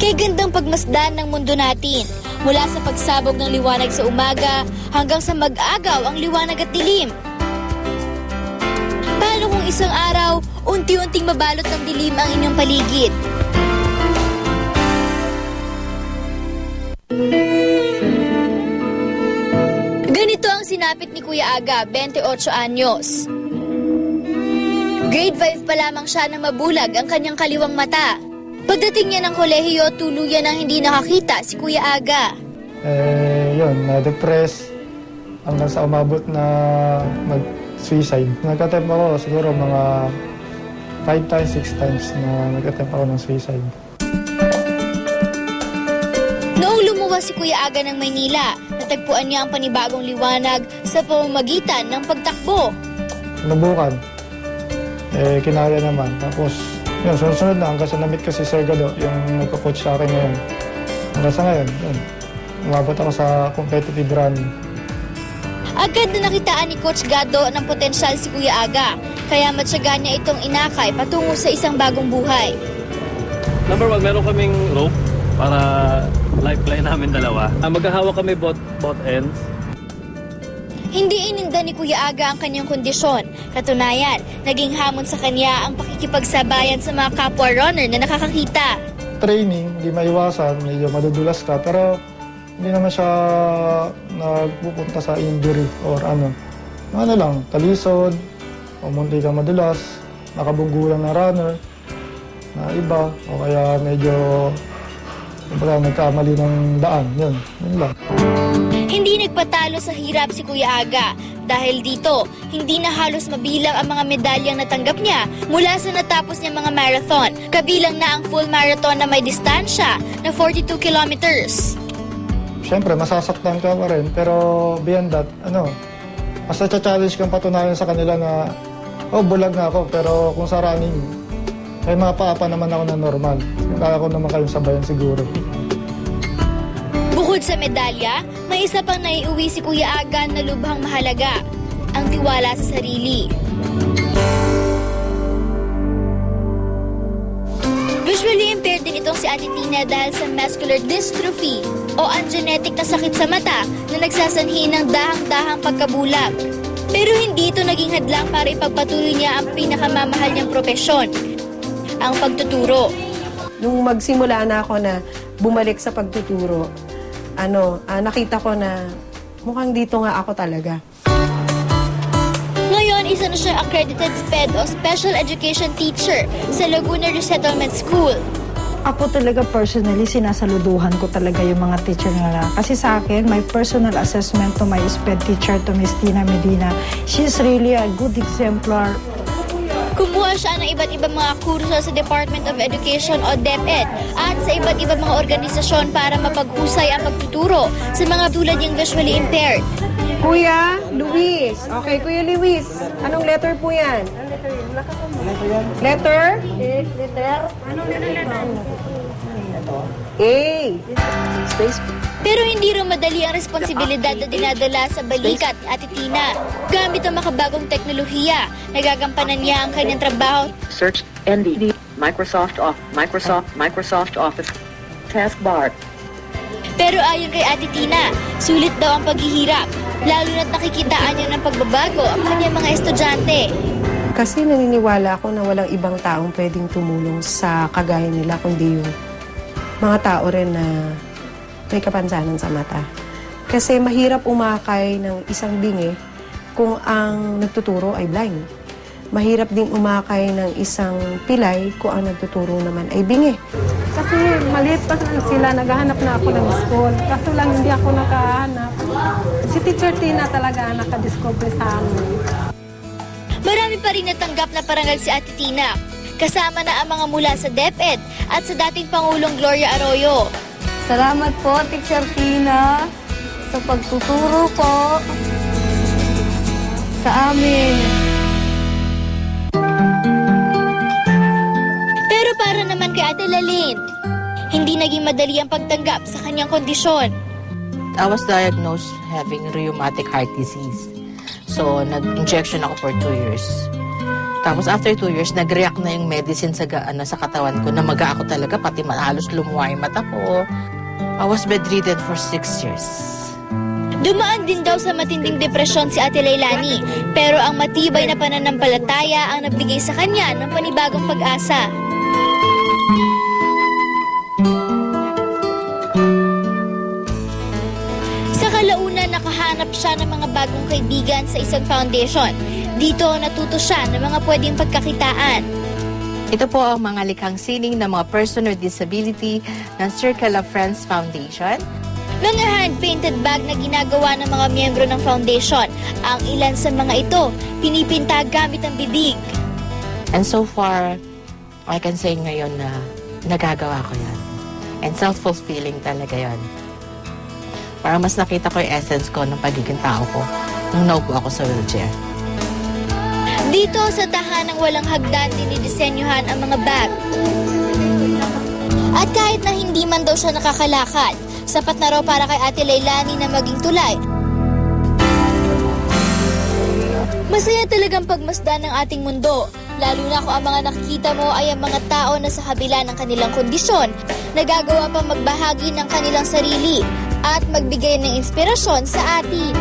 Kay gandang pagmasdan ng mundo natin, mula sa pagsabog ng liwanag sa umaga hanggang sa mag-agaw ang liwanag at dilim. Paano kung isang araw, unti-unting mabalot ng dilim ang inyong paligid? Ganito ang sinapit ni Kuya Aga, 28 anyos. Grade 5 pa lamang siya nang mabulag ang kanyang kaliwang mata. Pagdating niya ng kolehiyo, tuluyan ang hindi nakakita si Kuya Aga. Yun, na-depress hanggang sa umabot na mag-suicide. Nag-attempt ako siguro mga 5 times, 6 times na nag-attempt ako ng suicide. Noong lumuwas si Kuya Aga ng Maynila, natagpuan niya ang panibagong liwanag sa pamamagitan ng pagtakbo. Nabukan. Kinaya naman. Tapos, yun, sunod na hanggang sa na-meet ko si Sir Gado, yung nagko-coach sa akin ngayon. Hanggang sa ngayon, yun. Umabot ako sa competitive run. Agad na nakitaan ni Coach Gado ng potensyal si Kuya Aga, kaya matyaga niya itong inakay patungo sa isang bagong buhay. Number 1, meron kaming rope para lifeline namin dalawa. Magkahawak kami both ends. Hindi ininda ni Kuya Aga ang kanyang kondisyon. Katunayan, naging hamon sa kanya ang pakikipagsabayan sa mga kapwa runner na nakakakita. Training, hindi maiwasan, medyo madudulas ka, pero hindi naman siya nagpupunta sa injury or ano. Ano lang, talisod, o munti kang madulas, nakabunggulang na runner, na iba, o kaya medyo nagkamali ng daan, yun lang. Hindi nagpatalo sa hirap si Kuya Aga. Dahil dito, hindi na halos mabilang ang mga medalyang natanggap niya mula sa natapos niya mga marathon. Kabilang na ang full marathon na may distansya na 42 kilometers. Siyempre, masasaktan ka pa rin, pero beyond that, mas na-challenge kang patunayan sa kanila na, bulag na ako, pero kung sa running, may mga paapa naman ako na normal. Kaya ko naman kayong sabayan siguro. Bukod sa medalya, may isa pang naiuwi si Kuya Aga na lubhang mahalaga, ang tiwala sa sarili. Visually impaired din itong si Ate Tina dahil sa muscular dystrophy o ang genetic na sakit sa mata na nagsasanhi ng dahang-dahang pagkabulag. Pero hindi ito naging hadlang para ipagpatuloy niya ang pinakamamahal niyang propesyon, ang pagtuturo. Nung magsimula na ako na bumalik sa pagtuturo, nakita ko na mukhang dito nga ako talaga. Ngayon, isa na siya accredited SPED o Special Education Teacher sa Laguna Resettlement School. Ako talaga personally, sinasaluduhan ko talaga yung mga teacher nila. Kasi sa akin, my personal assessment to my SPED teacher, to Miss Tina Medina, she's really a good exemplar. Kumuha siya ng iba't ibang mga kurso sa Department of Education o DepEd at sa iba't ibang mga organisasyon para mapaghusay ang pagtuturo sa mga tulad niyang visually impaired. Kuya Luis. Okay, Kuya Luis. Anong letter po yan? Letter? Letter? Anong letter? A. Space. Pero hindi rin madali ang responsibilidad na dinadala sa balikat ni Ate Tina. Gamit ang makabagong teknolohiya, nagagampanan niya ang kanyang trabaho. Search ND Microsoft Office Taskbar. Pero ayon kay Ate Tina, sulit daw ang paghihirap, lalo na't nakikitaan niya ng pagbabago ang kanyang mga estudyante. Kasi naniniwala ako na walang ibang taong pwedeng tumulong sa kagaya nila, kundi yung mga tao rin na may kapansanan sa mata. Kasi mahirap umakay ng isang bingi kung ang nagtuturo ay blind. Mahirap din umakay ng isang pilay kung ang nagtuturo naman ay bingi. Kasi maliit pa sila, naghahanap na ako ng school. Kaso lang hindi ako nakahanap. Si Teacher Tina talaga nakadiscover sa amin. Marami pa rin natanggap na parangal si Ate Tina. Kasama na ang mga mula sa DepEd at sa dating Pangulong Gloria Arroyo. Salamat po, Teacher Tina, sa pagtuturo po sa amin. Pero para naman kay Ate Lalin, hindi naging madali ang pagtanggap sa kanyang kondisyon. I was diagnosed having rheumatic heart disease. So, nag-injection ako for 2 years. Tapos after 2 years, nag-react na yung medicine sa katawan ko. Namaga ako talaga, pati halos lumuha yung mata ko. I was bedridden for 6 years. Dumaan din daw sa matinding depresyon si Ate Leilani, pero ang matibay na pananampalataya ang nagbigay sa kanya ng panibagong pag-asa. Sa kalaunan, nakahanap siya ng mga bagong kaibigan sa isang foundation. Dito, natuto siya ng mga pwedeng pagkakitaan. Ito po ang mga likhang sining ng mga person with disability ng Circle of Friends Foundation. Mga hand-painted bag na ginagawa ng mga miyembro ng foundation. Ang ilan sa mga ito, pinipinta gamit ang bibig. And so far, I can say ngayon na nagagawa ko yan. And self-fulfilling talaga yan. Para mas nakita ko yung essence ko ng pagiging tao ko nung naupo ako sa wheelchair. Dito sa tahanang walang hagdan, dinidisenyuhan ang mga bag. At kahit na hindi man daw siya nakakalakad, sapat na raw para kay Ate Leilani na maging tulay. Masaya talagang pagmasdan ng ating mundo, lalo na kung ang mga nakikita mo ay ang mga tao na sa kabila ng kanilang kondisyon, nagagawa pang magbahagi ng kanilang sarili at magbigay ng inspirasyon sa atin.